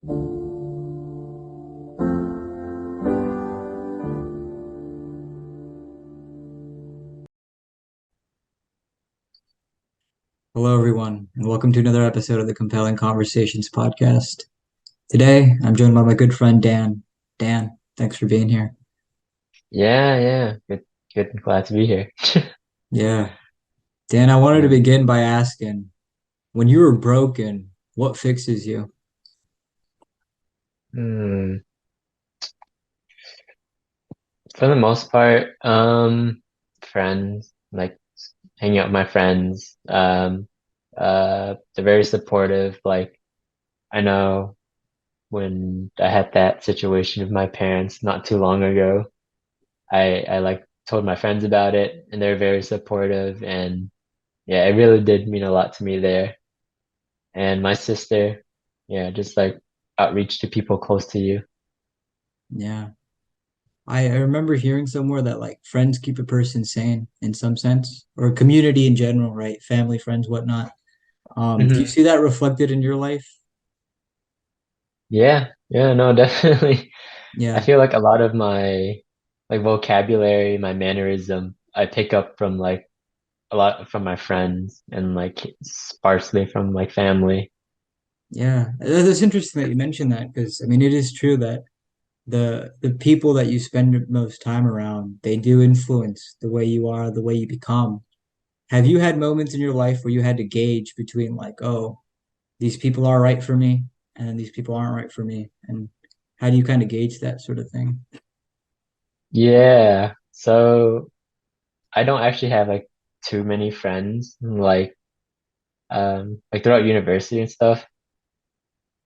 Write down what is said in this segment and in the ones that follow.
Hello, everyone, and welcome to another episode of the Compelling Conversations podcast. Today, I'm joined by my good friend Dan. Dan, thanks for being here. Yeah, yeah. Good. Glad to be here. Yeah, Dan, I wanted to Um, begin by asking, when you were broken, what fixes you? hmm, for the most part, friends, like hanging out with my friends, they're very supportive. Like I know when I had that situation with my parents not too long ago, I like told my friends about it and they're very supportive and yeah, it really did mean a lot to me there. And my sister, yeah, just like outreach to people close to you. Yeah, I remember hearing somewhere that like friends keep a person sane in some sense, or community in general, right? Family, friends, whatnot. Do you Mhm. see that reflected in your life? Yeah, yeah, no, definitely. I Yeah, feel like a lot of my like vocabulary, my mannerism, I pick up from like a lot from my friends and like sparsely from like family. yeah. That's interesting that you mentioned that because I mean, it is true that the people that you spend most time around, they do influence the way you are, the way you become. Have you had moments in your life where you had to gauge between like, oh, these people are right for me, and then these people aren't right for me? And how do you kind of gauge that sort of thing? Yeah. So I don't actually have like too many friends like throughout university and stuff,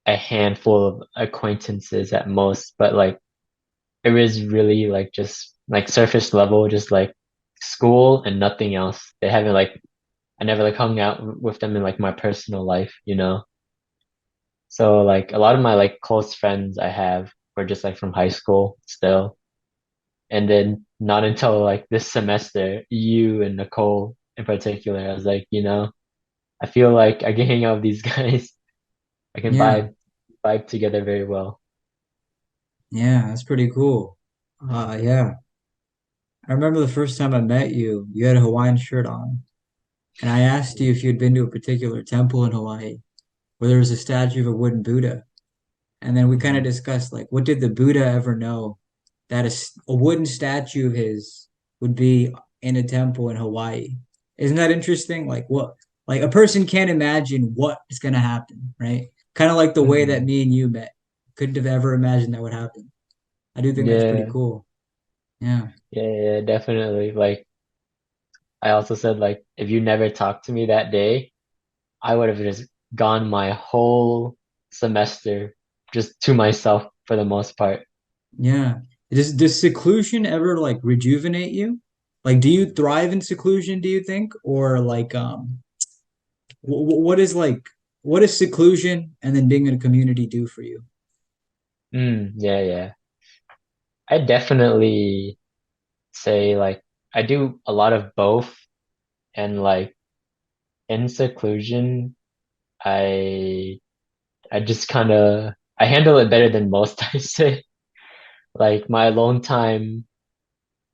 a handful of acquaintances at most, but like it was really like just like surface level, just like school and nothing else. They haven't like I never like hung out with them in like my personal life, you know? So like a lot of my like close friends I have were just like from high school still. And then not until like this semester, you and Nicole in particular, I was like, I feel like I can hang out with these guys. I can Yeah, vibe together very well. yeah, that's pretty cool. Yeah. I remember the first time I met you, you had a Hawaiian shirt on, and I asked you if you'd been to a particular temple in Hawaii where there was a statue of a wooden Buddha. And then we kind of Mhm. discussed like, what did the Buddha ever know that a wooden statue of his would be in a temple in Hawaii? Isn't that interesting? Like what, like a person can't imagine what is going to happen, right? Kind of like the way that Mhm. me and you met. Couldn't have ever imagined that would happen. I do think that's pretty Yeah, cool. Yeah. yeah, definitely. Like I also said, like if you never talked to me that day, I would have just gone my whole semester just to myself for the most part. Yeah. Does seclusion ever like rejuvenate you? Like, do you thrive in seclusion, do you think? Or like, what is like what does seclusion and then being in a community do for you? Yeah, yeah. I definitely say like I do a lot of both and like in seclusion, I I just kind of I handle it better than most I say. Like my alone time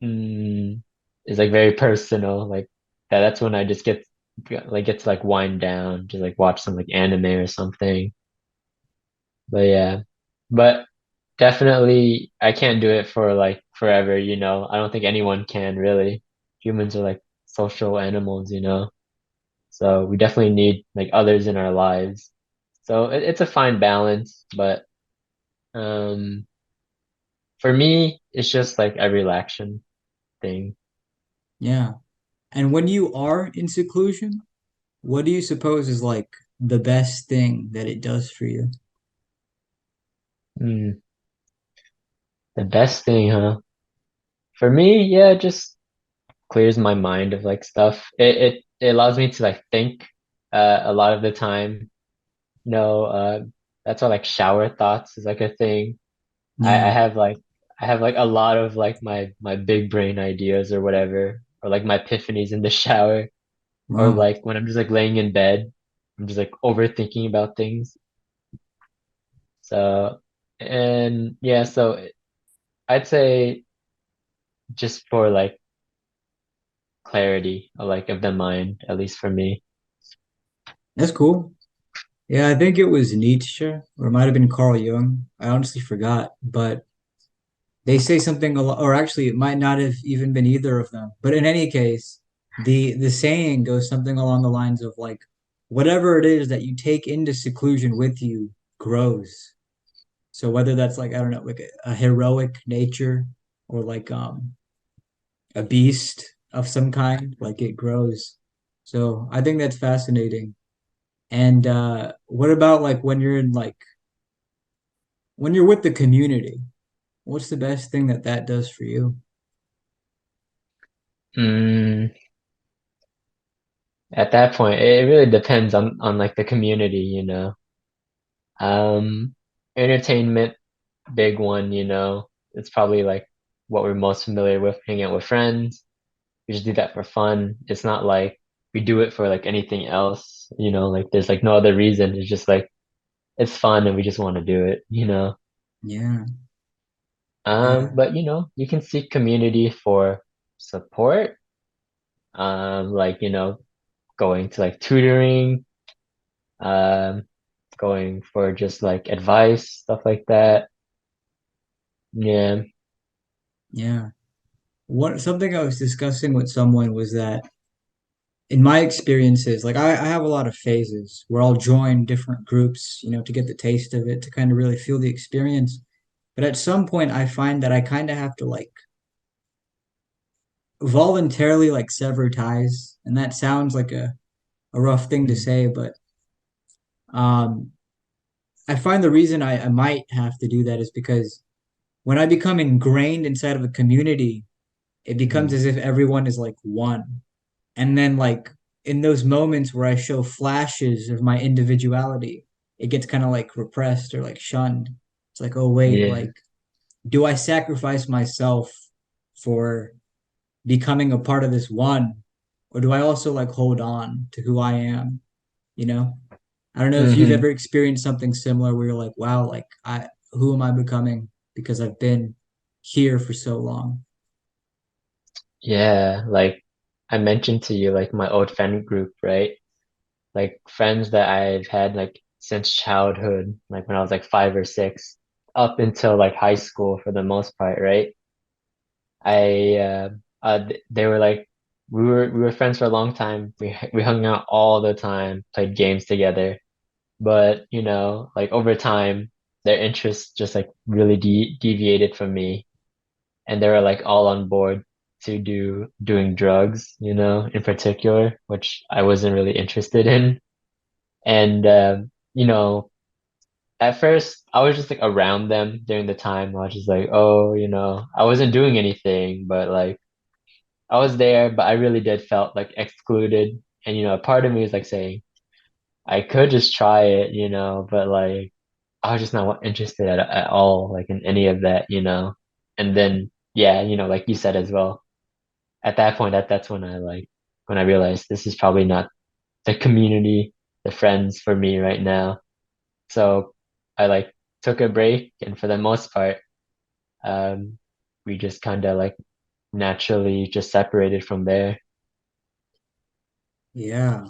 mm, is like very personal. Like that's when I just get to like wind down, just like watch some like anime or something. But yeah, but definitely I can't do it for like forever, you know. I don't think anyone can really. Humans are like social animals, you know. So we definitely need like others in our lives. So it's a fine balance, but um for me it's just like a relaxation thing. Yeah. And when you are in seclusion, what do you suppose is like the best thing that it does for you? Mm, the best thing, huh? For me, yeah, it just clears my mind of like stuff. It allows me to like think a lot of the time. No, that's why like shower thoughts is like a thing. I Yeah. have like I have like a lot of like my big brain ideas or whatever, or like my epiphanies in the shower, or Wow. like when I'm just like laying in bed, I'm just like overthinking about things. So, and yeah, so I'd say just for like clarity, or like of the mind, at least for me. That's cool. Yeah, I think it was Nietzsche, or it might have been Carl Jung. I honestly forgot, but they say something, or actually, it might not have even been either of them. But in any case, the saying goes something along the lines of like, whatever it is that you take into seclusion with you grows. So whether that's like, I don't know, like a heroic nature or like a beast of some kind, like it grows. So I think that's fascinating. And what about like when you're in like when you're with the community? What's the best thing that that does for you? Mm, at that point, it really depends on like the community, you know. Um, Entertainment, big one, you know. It's probably like what we're most familiar with, hanging out with friends. We just do that for fun. It's not like we do it for like anything else, you know, like there's like no other reason. It's just like it's fun and we just want to do it, you know. Yeah, yeah, But you know, you can seek community for support, like, you know, going to like tutoring, um, going for just like advice, stuff like that. Yeah. yeah. What something I was discussing with someone was that in my experiences, like I have a lot of phases where I'll join different groups, to get the taste of it, to kind of really feel the experience. But at some point, I find that I kind of have to like voluntarily like sever ties, and that sounds like a rough thing to Mm, say, but um, I find the reason I might have to do that is because when I become ingrained inside of a community, it becomes mm, as if everyone is like one. And then like in those moments where I show flashes of my individuality, it gets kind of like repressed or like shunned. It's like, oh wait, yeah. like do I sacrifice myself for becoming a part of this one? Or do I also like hold on to who I am, you know? I don't know if you've Hmm. ever experienced something similar where you're like, wow, like I who am I becoming because I've been here for so long. Yeah, like I mentioned to you, like my old friend group, right? Like friends that I've had like since childhood, like when I was like 5 or 6, up until like high school for the most part, right? I they were like we were friends for a long time. We hung out all the time, played games together. But you know, like over time, their interests just like really deviated from me, and they were like all on board to doing drugs, you know, in particular, which I wasn't really interested in. And you know, at first I was just like around them during the time. I was just like, oh, you know, I wasn't doing anything, but like I was there, but I really did felt like excluded. And you know, a part of me was like saying, I could just try it, you know, but like I was just not interested at all, like in any of that, you know. And then yeah, you know, like you said as well, at that point that's when I realized this is probably not the community, the friends for me right now. So I like took a break, and for the most part, um, we just kind of like naturally just separated from there. Yeah.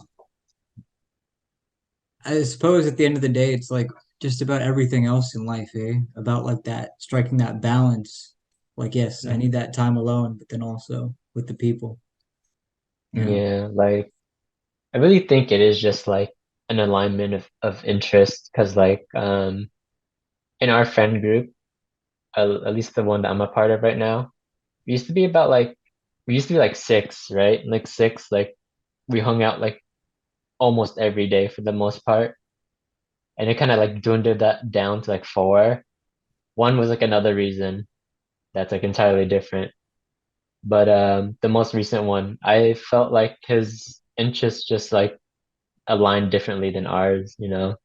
I suppose at the end of the day, it's like just about everything else in life, eh? About like that, striking that balance. Like, yes, I Mhm. need that time alone, but then also with the people. Yeah. Yeah, like I really think it is just like an alignment of interest, because like in our friend group, at least the one that I'm a part of right now, we used to be about like we used to be like six, right? Like six, like we hung out like almost every day for the most part, and it kind of like dwindled that down to like four. One was like another reason that's like entirely different, but the most recent one, I felt like his interests just like aligned differently than ours, you know,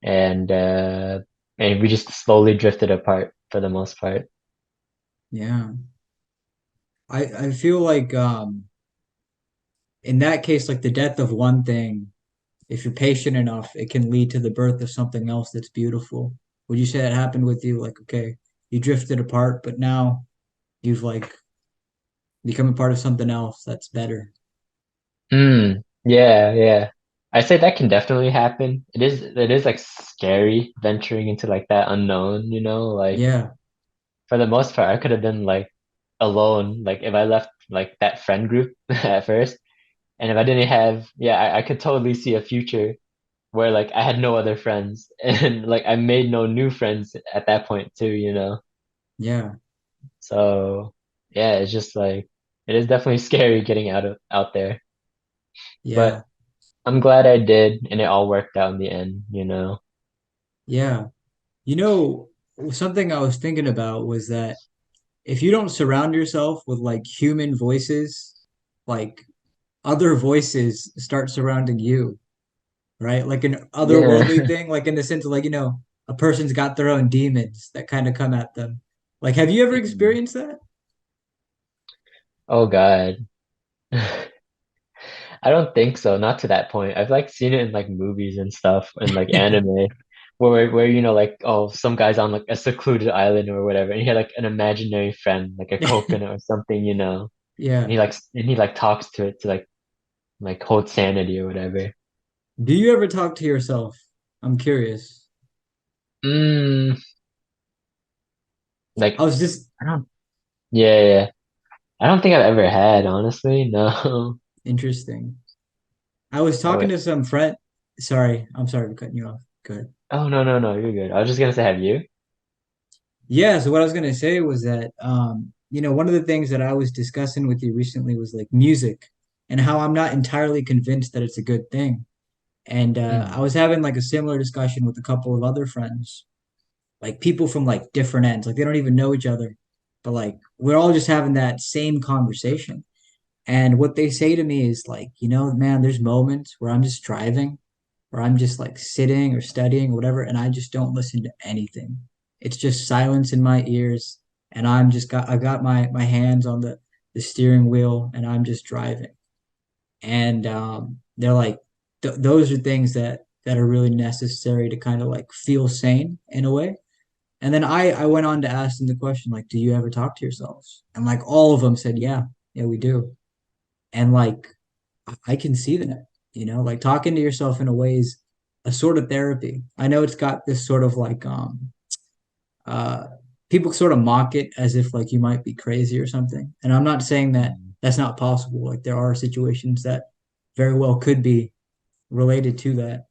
and and we just slowly drifted apart for the most part. Yeah. I feel like in that case, like the death of one thing if you're patient enough, it can lead to the birth of something else that's beautiful. Would you say that happened with you? Like, okay, you drifted apart, but now you've like become a part of something else that's better. Yeah, yeah. I say that can definitely happen. It is like scary venturing into like that unknown, like Yeah, for the most part I could have been like alone, like if I left like that friend group at first, and if I didn't have, yeah, I could totally see a future where like I had no other friends and like I made no new friends at that point too. yeah, So yeah, it's just like it is definitely scary getting out there. But yeah, I'm glad I did and it all worked out in the end. yeah. You know, something I was thinking about was that if you don't surround yourself with like human voices, like other voices start surrounding you, right? Like an otherworldly Yeah. thing, like in the sense of like, a person's got their own demons that kind of come at them. Like, have you ever Mhm. experienced that? Oh God. I don't think so, not to that point. I've like seen it in like movies and stuff and like anime where like oh some guy's on like a secluded island or whatever and he had like an imaginary friend, like a coconut or something. And Yeah. he like talks to it to like hold sanity or whatever. Do you ever talk to yourself? I'm curious. Mm, I like was just I don't yeah, yeah. I don't think I've ever had, honestly. No. interesting. I was Oh talking wait. to some friend. Sorry, I'm sorry for cutting you off. Good. Oh no, no, no, you're good. I was just gonna say have you? Yeah, so what I was gonna say was that one of the things that I was discussing with you recently was like music and how I'm not entirely convinced that it's a good thing. And I Mm, was having like a similar discussion with a couple of other friends, like people from like different ends, like they don't even know each other, but like we're all just having that same conversation. And what they say to me is like, man, there's moments where I'm just driving, where I'm just like sitting or studying or whatever, and I just don't listen to anything. It's just silence in my ears, and I got my hands on the steering wheel, and I'm just driving. And they're like, those are things that are really necessary to kind of like feel sane in a way. And then I went on to ask them the question like, do you ever talk to yourselves? And like all of them said, yeah, yeah, we do. And like I can see that, like talking to yourself in a way is a sort of therapy. I know it's got this sort of like uh people sort of mock it as if like you might be crazy or something. And I'm not saying that mm, that's not possible. Like there are situations that very well could be related to that.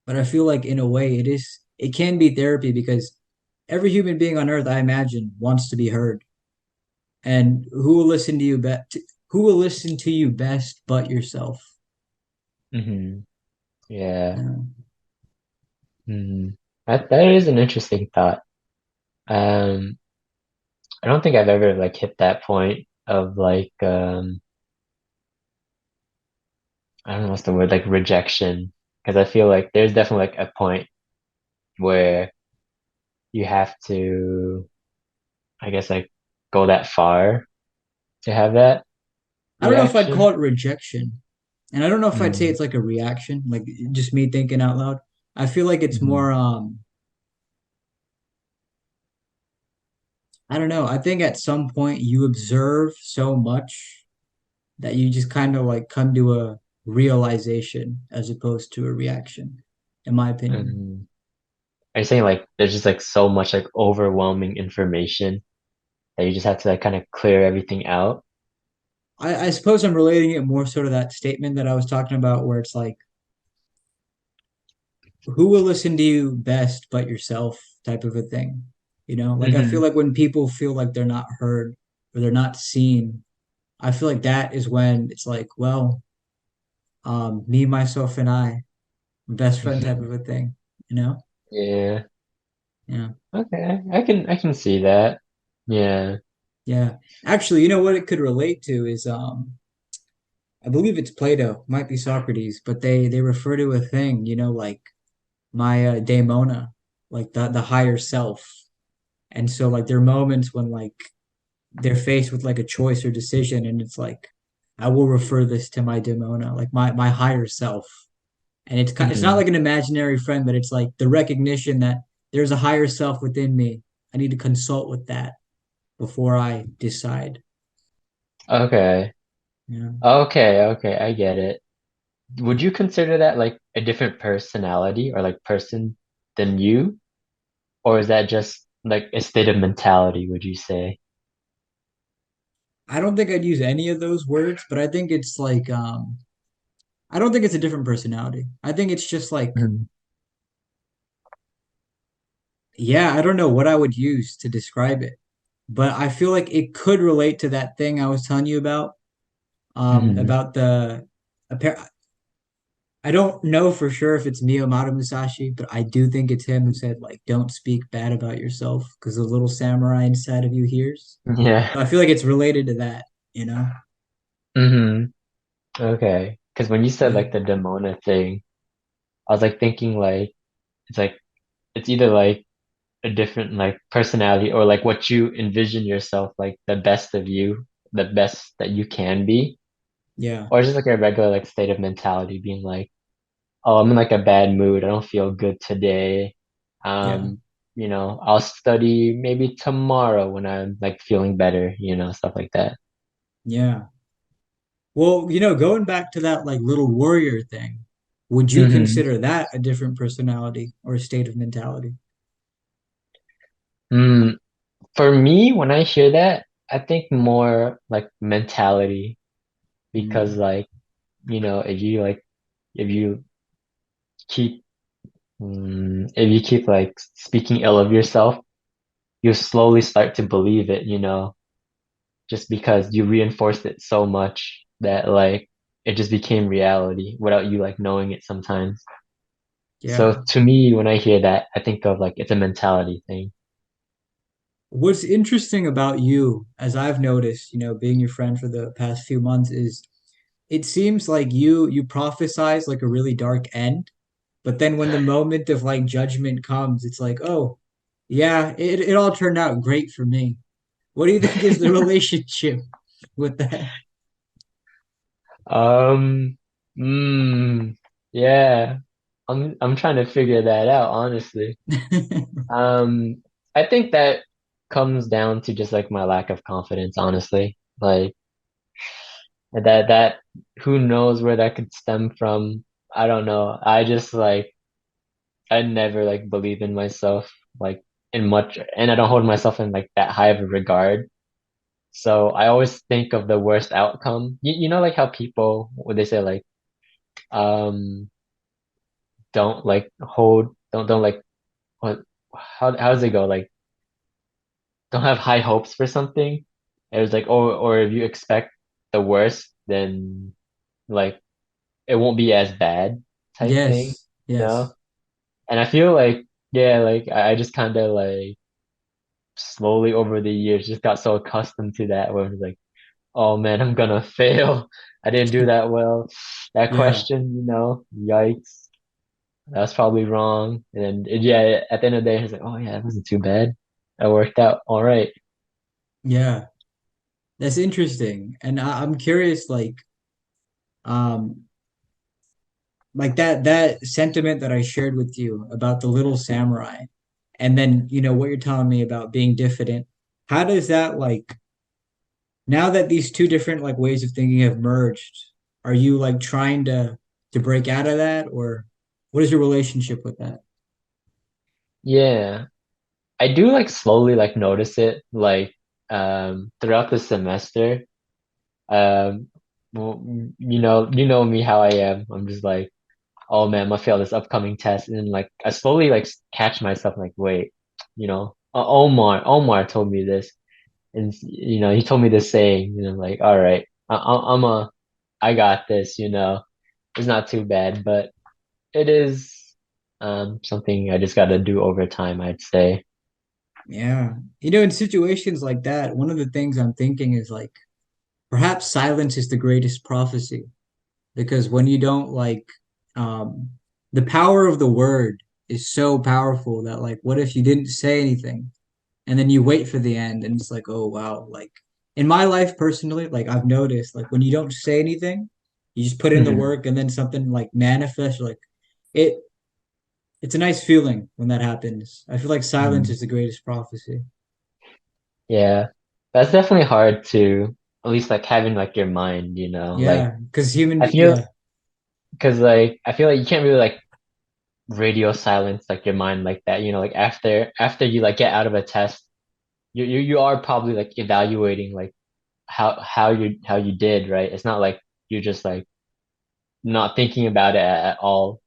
But I feel like in a way it can be therapy because every human being on earth, I imagine, wants to be heard. And who will listen to you best but yourself? hmm. Yeah. Yeah. Mm. That is an interesting thought. Um, I don't think I've ever like hit that point of like I don't know what's the word, like rejection. Because I feel like there's definitely like a point where you have to, I guess, like go that far to have that I don't know if I'd call reaction. it rejection. And I don't know if I'd say Mm, it's like a reaction, like just me thinking out loud. I feel like it's hmm. more I don't know. I think at some point you observe so much that you just kind of like come to a realization as opposed to a reaction, in my opinion. Mm. Are you saying like there's just like so much like overwhelming information that you just have to like kind of clear everything out? I suppose I'm relating it more so to that statement that I was talking about, where it's like, who will listen to you best but yourself, type of a thing. Like I feel Hmm. like when people feel like they're not heard or they're not seen, I feel like that is when it's like, well, me, myself, and I, best friend type of a thing, you know? Yeah. Yeah. Okay. I can see that. Yeah. Yeah. Actually, you know what it could relate to is I believe it's Plato, might be Socrates, but they refer to a thing, like my daemona, like the higher self. And so like there are moments when like they're faced with like a choice or decision and it's like I will refer this to my daemona, like my higher self. And it's not Hmm. like an imaginary friend, but it's like the recognition that there's a higher self within me. I need to consult with that before I decide. Okay. Yeah. Okay, I get it. Would you consider that like a different personality or like person than you? Or is that just like a state of mentality, would you say? I don't think I'd use any of those words, but I think it's like I don't think it's a different personality. I think it's just like Mhm. yeah, I don't know what I would use to describe it, but I feel like it could relate to that thing I was telling you Hmm. about the appar- I don't know for sure if it's Miyamoto Musashi, but I do think it's him who said like don't speak bad about yourself because the little samurai inside of you hears. Yeah. So I feel like it's related to that, you know? Hmm. Okay. Because when you said Yeah. like the Demona thing, I was like thinking like it's like it's either like a different like personality or like what you envision yourself like the best of you, the best that you can be, Yeah. or just like a regular like state of mentality being like, oh, I'm in like a bad mood. I don't feel good today. Yeah. Um, I'll study maybe tomorrow when I'm like feeling better, stuff like that. Yeah. Well, going back to that like little warrior thing, would you Hmm. consider that a different personality or a state of mentality? Mm, for me, when I hear that, I think more like mentality because Mm. like, if you keep if you keep like speaking ill of yourself, you slowly start to believe it, just because you reinforced it so much that like it just became reality without you like knowing it sometimes. So Yeah. to me, when I hear that, I think of like it's a mentality thing. What's interesting about you, as I've noticed, being your friend for the past few months, is it seems like you prophesize like a really dark end, but then when the moment of like judgment comes, it's like, oh, yeah, it all turned out great for me. What do you think is the relationship with that? Um, yeah, I'm trying to figure that out, honestly. Um, I think that comes down to just like my lack of confidence, honestly. Like that who knows where that could stem from. I don't know. I just like I never like believe in myself like in much, and I don't hold myself in like that high of a regard. So I always think of the worst outcome. You know like how people when they say like um don't like hold don't like what how does it go? Like don't have high hopes for something. It was like or if you expect the worst, then like it won't be as bad type thing, Yes, you know? yes. And I feel like yeah, like I just kind of like slowly over the years just got so accustomed to that where it's like, oh man, I'm gonna fail. I didn't do that well. That Yeah, question, yikes, that's probably wrong. And yeah, at the end of the day, it's like, oh yeah, it wasn't too bad. That worked out all right. yeah. That's interesting. And I'm curious, um, like that sentiment that I shared with you about the little samurai, and then what you're telling me about being diffident. How does that like now that these two different like ways of thinking have merged, are you like trying to break out of that, or what is your relationship with that? Yeah, I do like slowly like notice it like throughout the semester. Um, well, you know me how I am. I'm just like, oh man, I'm gonna fail this upcoming test, and then like I slowly like catch myself like, wait, Omar told me this, and he told me this saying, like, all right, I got this, it's not too bad, but it is something I just gotta do over time, I'd say. Yeah. In situations like that, one of the things I'm thinking is like perhaps silence is the greatest prophecy because when you don't like um the power of the word is so powerful that like what if you didn't say anything and then you wait for the end and it's like oh wow like in my life personally like I've noticed like when you don't say anything you just put in the Mhm. work and then something like manifests like it it's a nice feeling when that happens. I feel like silence Mm. is the greatest prophecy. Yeah, that's definitely hard to at least like having like your mind, like Yeah, because human, I feel yeah, because like I feel like you can't really like radio silence like your mind like that, like after you like get out of a test, you are probably like evaluating like how you did, right? It's not like you're just like not thinking about it at all.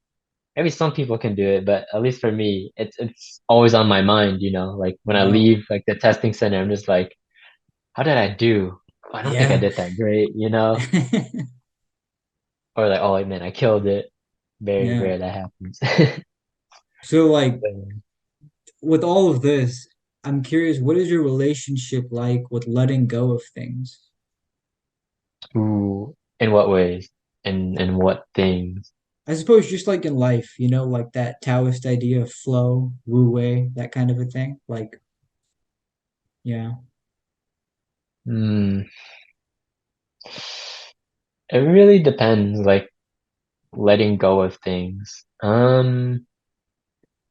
Maybe some people can do it, but at least for me, it's always on my mind, like when I oh, leave like the testing center, I'm just like, how did I do? I don't think I yeah, did that great. Or like, oh man, I killed it. Very yeah. rare that happens. So like But, with all of this, I'm curious, what is your relationship like with letting go of things? ooh, in what ways? And what things? I suppose just like in life, like that Taoist idea of flow, wu wei, that kind of a thing. Like, yeah. Hmm. It really depends, like letting go of things.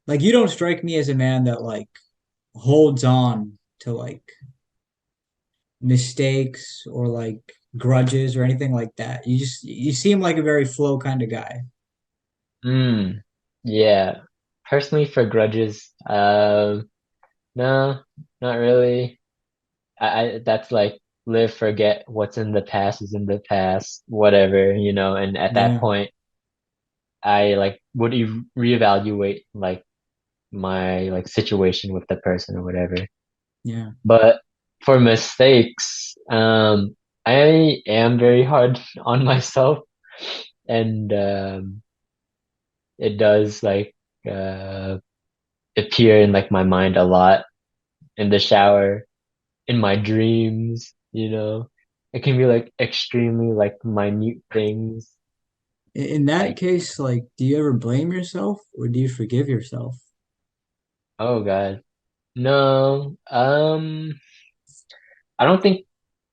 Like you don't strike me as a man that like holds on to like mistakes or like grudges or anything like that. You seem like a very flow kind of guy. hmm. Yeah. Personally, for grudges, no, not really. I that's like live, forget what's in the past is in the past, whatever. And at that Yeah, point, I like would reevaluate like my like situation with the person or whatever. yeah. But for mistakes, I am very hard on myself, and it does like uh appear in like my mind a lot in the shower, in my dreams. It can be like extremely like minute things. In that Like, case, like, do you ever blame yourself or do you forgive yourself? oh God. No, I don't think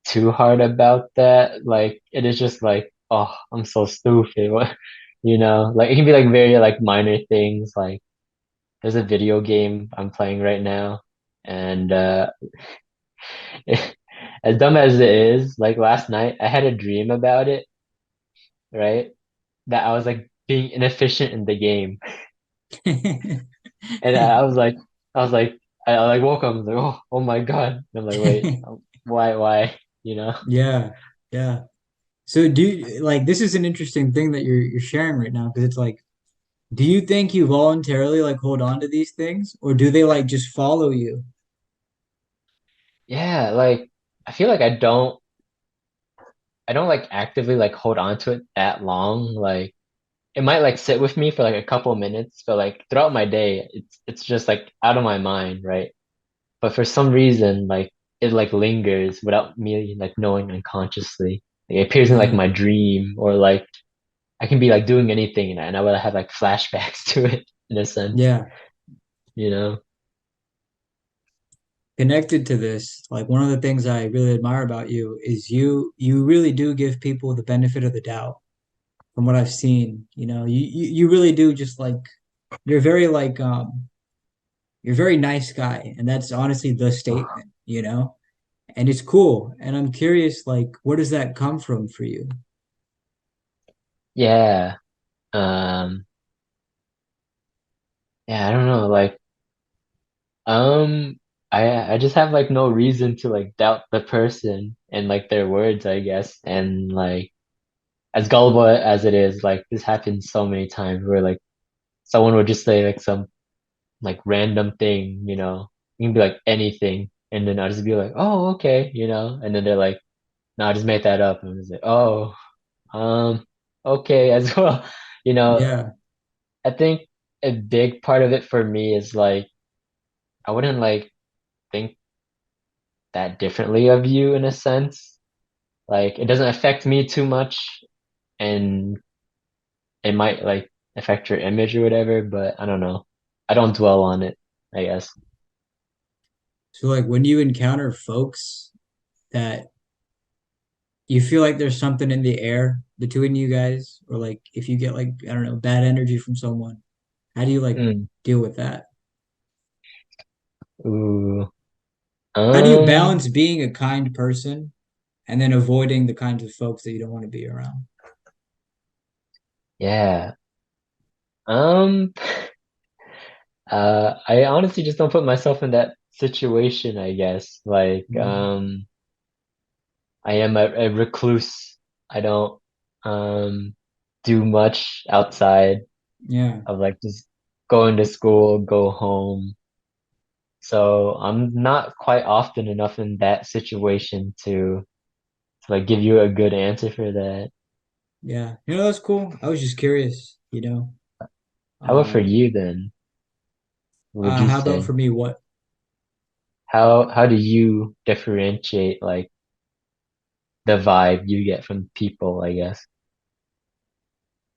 too hard about that. Like it is just like, oh, I'm so stupid. Like it can be like very like minor things. Like there's a video game I'm playing right now, and as dumb as it is, like last night I had a dream about it, right? That I was like being inefficient in the game, and I was like, I like woke up, I was like, oh my God. And I'm like, wait, why? You know? Yeah, yeah. So do you, like this is an interesting thing that you're sharing right now because it's like, do you think you voluntarily like hold on to these things or do they like just follow you? Yeah, like I feel like I don't like actively like hold on to it that long. Like it might like sit with me for like a couple of minutes, but like throughout my day, it's just like out of my mind, right? But for some reason, like it like lingers without me like knowing unconsciously. Like, it appears in like Yeah, my dream, or like I can be like doing anything, and I would have like flashbacks to it in a sense, yeah. you know? Connected to this, like one of the things I really admire about you is you really do give people the benefit of the doubt from what I've seen. You really do just like you're very like you're a very nice guy, and that's honestly the statement. And it's cool. And I'm curious, like, where does that come from for you? Yeah. Um, yeah, I don't know. Like, I just have like no reason to like doubt the person and like their words, I guess. And like as gullible as it is, like this happens so many times where like someone would just say like some like random thing. It can be like anything. And then I'll just be like, oh, okay. And then they're like, no, I just made that up. And I was like, oh, um, okay as well. You know, Yeah. I think a big part of it for me is like I wouldn't like think that differently of you in a sense. Like it doesn't affect me too much, and it might like affect your image or whatever, but I don't know. I don't dwell on it, I guess. So like when you encounter folks that you feel like there's something in the air between you guys, or like if you get like I don't know bad energy from someone, how do you like Mm. deal with that? Ooh. How do you Um, balance being a kind person and then avoiding the kinds of folks that you don't want to be around? yeah. Um, I honestly just don't put myself in that situation, I guess. Like, Mm. I am a recluse. I don't do much outside Yeah, of like just going to school, go home. So I'm not quite often enough in that situation to like give you a good answer for that. yeah. That's cool. I was just curious. How about for Um, you then? What would you how about say? for me? What? How do you differentiate like the vibe you get from people, I guess?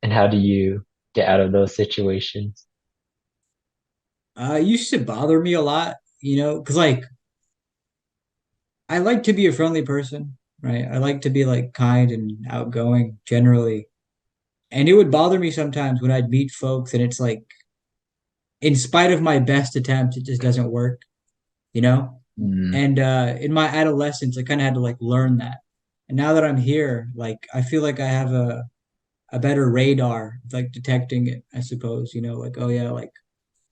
And how do you get out of those situations? It used to bother me a lot, because like I like to be a friendly person, right? I like to be like kind and outgoing generally. And it would bother me sometimes when I'd meet folks and it's like, in spite of my best attempts, it just doesn't work, you know? Mm, And in my adolescence, I kind of had to like learn that. And now that I'm here, like I feel like I have a better radar, like detecting it, I suppose, like, oh yeah, like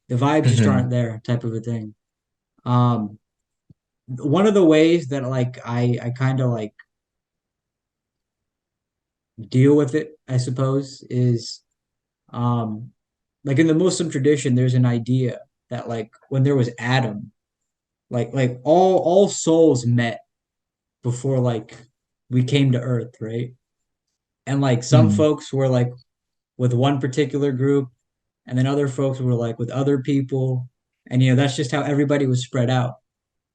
the vibes just hmm aren't there type of a thing. Um, one of the ways that like I kind of like deal with it, I suppose, is um like in the Muslim tradition, there's an idea that like when there was Adam, like all souls met before like we came to Earth, right? And like some hmm folks were like with one particular group, and then other folks were like with other people, and that's just how everybody was spread out.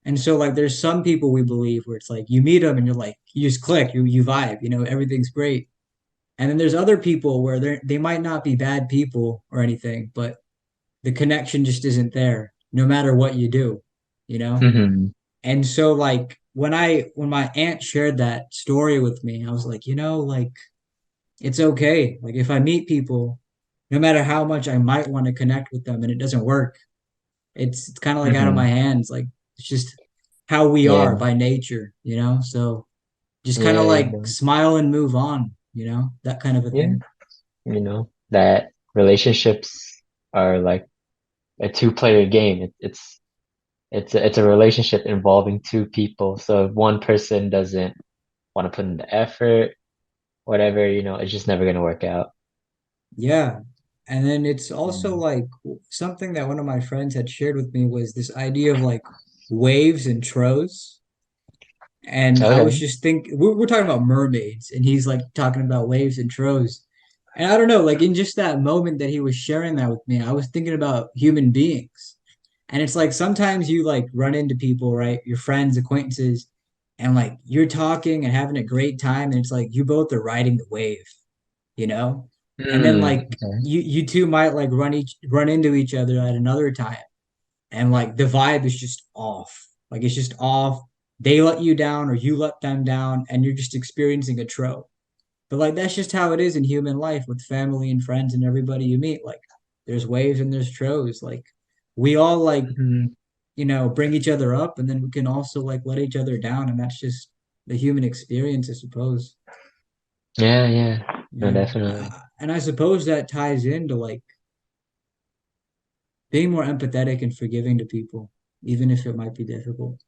And so like there's some people we believe where it's like you meet them and you're like you just click, you vibe, everything's great. And then there's other people where they might not be bad people or anything, but the connection just isn't there no matter what you do, you know? hmm And so like when my aunt shared that story with me, I was like, like it's okay. Like if I meet people, no matter how much I might want to connect with them and it doesn't work, it's kind of like out of my hmm hands. Like it's just how we are Yeah, by nature, So just kind of yeah, you like know, smile and move on, that kind of a yeah, thing. you know, that relationships are like a two-player game. It's a relationship involving two people. So if one person doesn't want to put in the effort, whatever, it's just never gonna work out. Yeah. And then it's also Mm. like something that one of my friends had shared with me was this idea of like waves and trows. And I was Okay. just thinking, we're talking about mermaids, and he's like talking about waves and trows. And I don't know, like in just that moment that he was sharing that with me, I was thinking about human beings. And it's like sometimes you like run into people, right? Your friends, acquaintances, and like you're talking and having a great time, and it's like you both are riding the wave, you know? And then like Okay. you two might like run into each other at another time, and like the vibe is just off. Like it's just off. They let you down or you let them down, and you're just experiencing a trope. But like that's just how it is in human life with family and friends and everybody you meet. Like there's waves and there's trows. Like we all like, Mhm. bring each other up, and then we can also like let each other down, and that's just the human experience, I suppose. Yeah, yeah. No, Yeah. definitely. And I suppose that ties into like being more empathetic and forgiving to people, even if it might be difficult.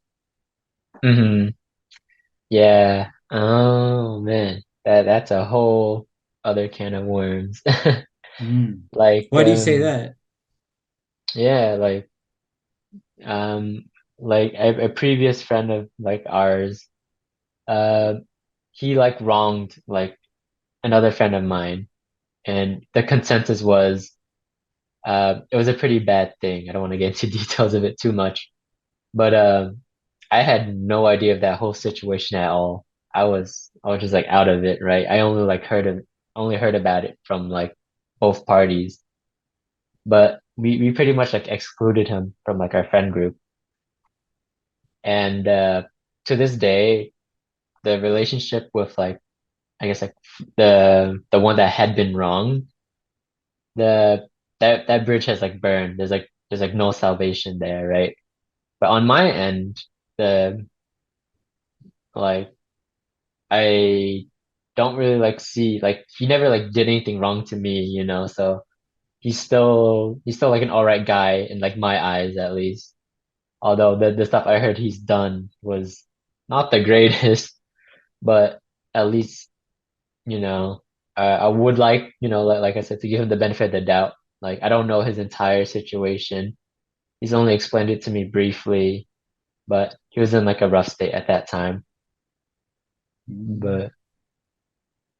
hmm Yeah. Oh man. That's a whole other can of worms. Mm. Like Why do you say that? yeah, um like a previous friend of like ours, uh he like wronged like another friend of mine, and the consensus was it was a pretty bad thing. I don't want to get into details of it too much, but I had no idea of that whole situation at all. I was just like out of it, right? I only heard about it from like both parties, but we pretty much like excluded him from like our friend group. And to this day, the relationship with like I guess like the one that had been wrong, the that bridge has like burned. There's like no salvation there, right? But on my end, the like I don't really like see like he never like did anything wrong to me, so he's still like an all right guy in like my eyes at least. Although the stuff I heard he's done was not the greatest, but at least, you know, I would like, like I said, to give him the benefit of the doubt. Like I don't know his entire situation. He's only explained it to me briefly, but he was in like a rough state at that time. Mm. But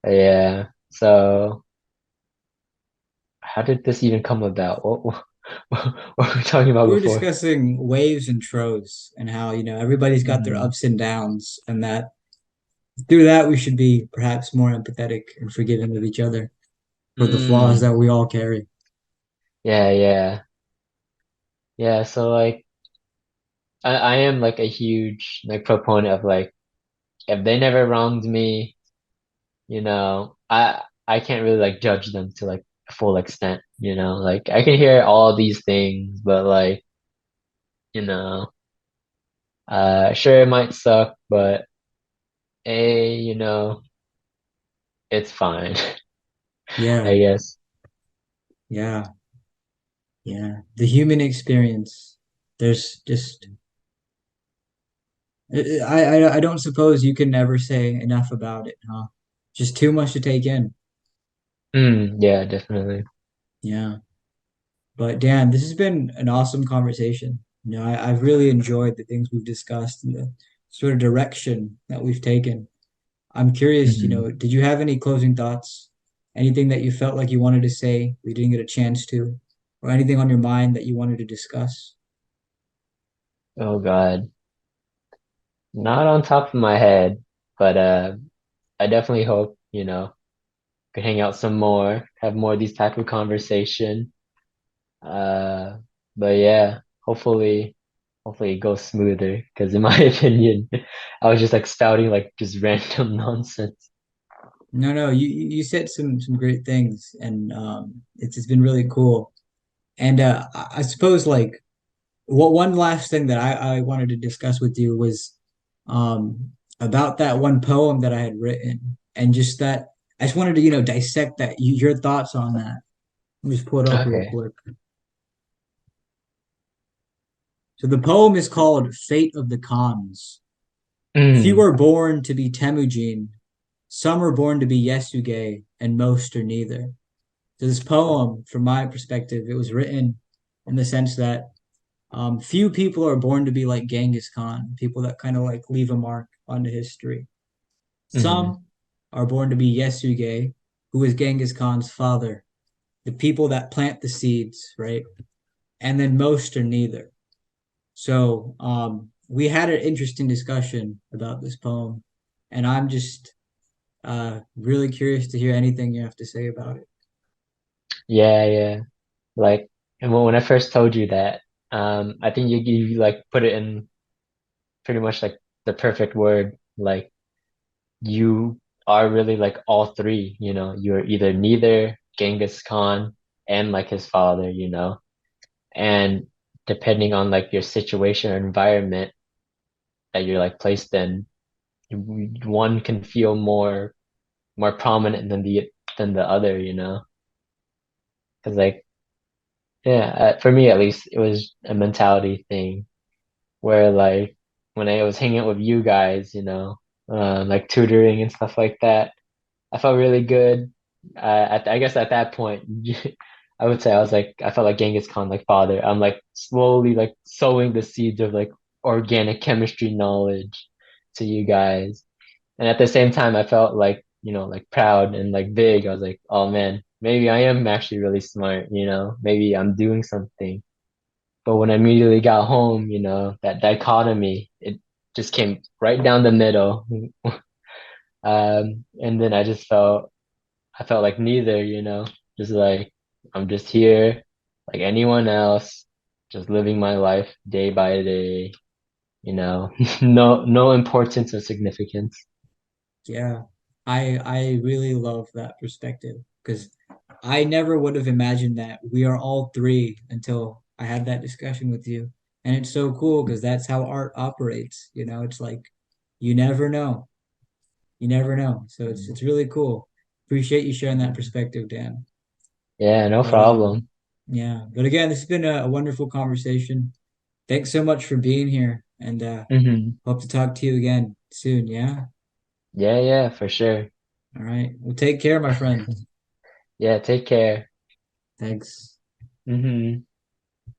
yeah, so how did this even come about? What were we talking about We were before? discussing waves and trows and how, everybody's got their Mm, ups and downs, and that through that we should be perhaps more empathetic and forgiving of each other for the flaws mm, that we all carry. yeah, yeah, yeah. So like, I am like a huge like proponent of like if they never wronged me, I can't really like judge them to like a full extent, like I can hear all these things, but like, you know, sure it might suck, but it's fine, Yeah, I guess. yeah, yeah. The human experience. There's just I don't suppose you can ever say enough about it, huh? Just too much to take in. Yeah, definitely. Yeah. But Dan, this has been an awesome conversation. I've really enjoyed the things we've discussed and the sort of direction that we've taken. I'm curious, Hmm. did you have any closing thoughts? Anything that you felt like you wanted to say we didn't get a chance to, or anything on your mind that you wanted to discuss? Oh God, not on top of my head, but I definitely hope, could hang out some more, have more of these type of conversation. Uh, but yeah, hopefully it goes smoother. Because in my opinion, I was just like spouting like just random nonsense. No, no, you said some great things, and it's been really cool. And I suppose like what one last thing that I wanted to discuss with you was about that one poem that I had written, and just that I just wanted to dissect that your thoughts on that. Let me just pull it up real Okay. quick. So the poem is called "Fate of the Khans." Few Mm, are born to be Temujin, some are born to be Yesuge, and most are neither. So this poem, from my perspective, it was written in the sense that few people are born to be like Genghis Khan, people that kind of like leave a mark onto history. mm, Some are born to be Yesuge, who is Genghis Khan's father, the people that plant the seeds, right? And then most are neither. So we had an interesting discussion about this poem, and I'm just really curious to hear anything you have to say about it. yeah, yeah. Like, and when I first told you that, I think you like put it in pretty much like the perfect word. Like, you are really like all three, you're either neither Genghis Khan and like his father, and depending on like your situation or environment that you're like placed in, one can feel more prominent than the other, because like yeah, for me at least, it was a mentality thing where like when I was hanging out with you guys, like tutoring and stuff like that, I felt really good. I guess at that point, I would say I felt like Genghis Khan, like father. I'm like slowly like sowing the seeds of like organic chemistry knowledge to you guys. And at the same time, I felt like, like proud and like big. I was like, oh man, maybe I am actually really smart, maybe I'm doing something. But when I immediately got home, that dichotomy, it just came right down the middle. And then I felt like neither, just like I'm just here like anyone else, just living my life day by day, no importance or significance. Yeah, I really love that perspective because I never would have imagined that we are all three until I had that discussion with you. And it's so cool because that's how art operates. You know, it's like you never know. You never know. So it's really cool. Appreciate you sharing that perspective, Dan. Yeah, no But problem. yeah. But again, this has been a wonderful conversation. Thanks so much for being here and Hmm. hope to talk to you again soon, yeah? Yeah, yeah, for sure. All right. Well, take care, my friend. Yeah, take care. Thanks. Hmm.